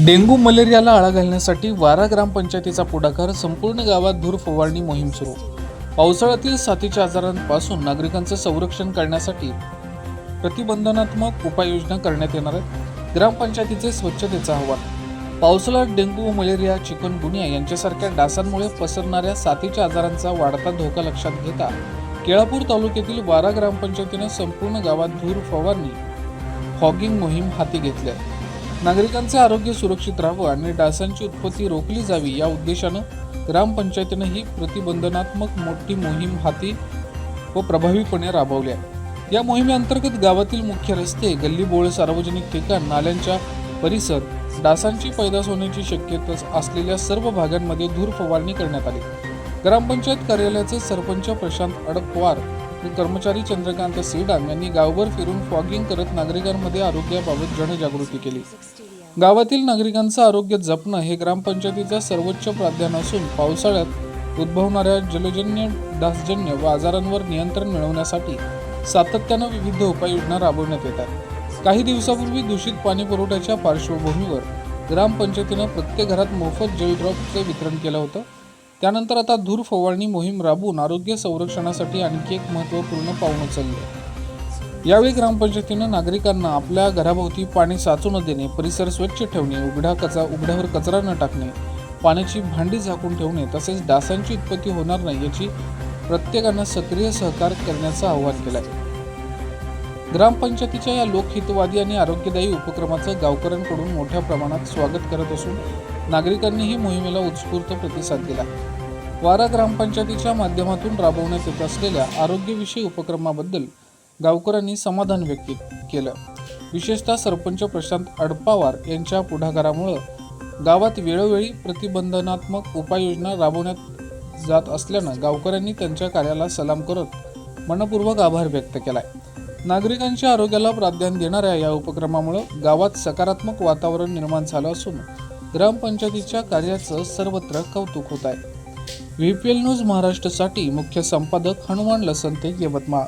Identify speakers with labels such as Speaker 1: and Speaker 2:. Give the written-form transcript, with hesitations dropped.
Speaker 1: Dengue मलेरियाला आळा घालण्यासाठी वारा ग्रामपंचायतीचा पुढाकार, संपूर्ण गावात धूर फवारणी मोहीम सुरू. पावसाळ्यातील साथीच्या आजारांपासून नागरिकांचे संरक्षण करण्यासाठी प्रतिबंधात्मक उपाययोजना करण्यात येणार आहेत. ग्रामपंचायतीचे स्वच्छतेचं आव्हान. पावसाळ्यात डेंग्यू व मलेरिया, चिकनगुनिया यांच्यासारख्या डासांमुळे पसरणाऱ्या साथीच्या आजारांचा वाढता धोका लक्षात घेता केळापूर तालुक्यातील वारा ग्रामपंचायतीने संपूर्ण गावात धूर फवारणी फॉगिंग मोहीम हाती घेतली आहे. नागरिकांचे आरोग्य सुरक्षित राहावं आणि डासांची उत्पत्ती रोखली जावी या उद्देशानं ग्रामपंचायतीनं ही प्रतिबंधात्मक मोठी मोहीम हाती व प्रभावीपणे राबवली आहे. या मोहिमेअंतर्गत गावातील मुख्य रस्ते, गल्लीबोळ, सार्वजनिक ठिकाण, नाल्यांच्या परिसर, डासांची पैदास होण्याची शक्यता असलेल्या सर्व भागांमध्ये धूर फवारणी करण्यात आली. ग्रामपंचायत कार्यालयाचे सरपंच प्रशांत अडपवार आणि कर्मचारी चंद्रकांत सेडाम यांनी गावभर फिरून फॉगिंग करत नागरिकांमध्ये आरोग्याबाबत जनजागृती केली. गावातील नागरिकांचं आरोग्य जपणं हे ग्रामपंचायतीचा सर्वोच्च प्राधान्य असून पावसाळ्यात उद्भवणाऱ्या जलजन्य, डासजन्य व आजारांवर नियंत्रण मिळवण्यासाठी सातत्यानं विविध उपाययोजना राबवण्यात येतात. काही दिवसापूर्वी दूषित पाणी पुरवठ्याच्या पार्श्वभूमीवर ग्रामपंचायतीनं प्रत्येक घरात मोफत जलड्रॉपचं वितरण केलं होतं. त्यानंतर आता धूर फवारणी मोहीम राबवून आरोग्य संरक्षणासाठी आणखी एक महत्त्वपूर्ण पाऊल उचलले. यावेळी ग्रामपंचायतीनं नागरिकांना आपल्या घराभोवती पाणी साचू न देणे, परिसर स्वच्छ ठेवणे, उघड्यावर कचरा न टाकणे, पाण्याची भांडी झाकून ठेवणे तसेच डासांची उत्पत्ती होणार नाही याची प्रत्येकानं सक्रिय सहकार्य करण्याचं आवाहन केलं आहे. ग्रामपंचायतीच्या या लोकहितवादी आणि आरोग्यदायी उपक्रमाचं गावकऱ्यांकडून मोठ्या प्रमाणात स्वागत करत असून नागरिकांनीही मोहिमेला उत्स्फूर्त प्रतिसाद दिला. वारा ग्रामपंचायतीच्या माध्यमातून राबवण्यात येत असलेल्या आरोग्यविषयी उपक्रमाबद्दल गावकऱ्यांनी समाधान व्यक्त केलं. विशेषतः सरपंच प्रशांत अडपावार यांच्या पुढाकारामुळे गावात वेळोवेळी प्रतिबंधात्मक उपाययोजना राबवण्यात जात असल्यानं गावकऱ्यांनी त्यांच्या कार्याला सलाम करत मनपूर्वक आभार व्यक्त केलाय. नागरिकांच्या आरोग्याला प्राधान्य देणाऱ्या या उपक्रमामुळे गावात सकारात्मक वातावरण निर्माण झालं असून ग्रामपंचायतीच्या कार्याचं सर्वत्र कौतुक होत आहे. VPL न्यूज महाराष्ट्रासाठी मुख्य संपादक हनुमान लसंते, यवतमाळ.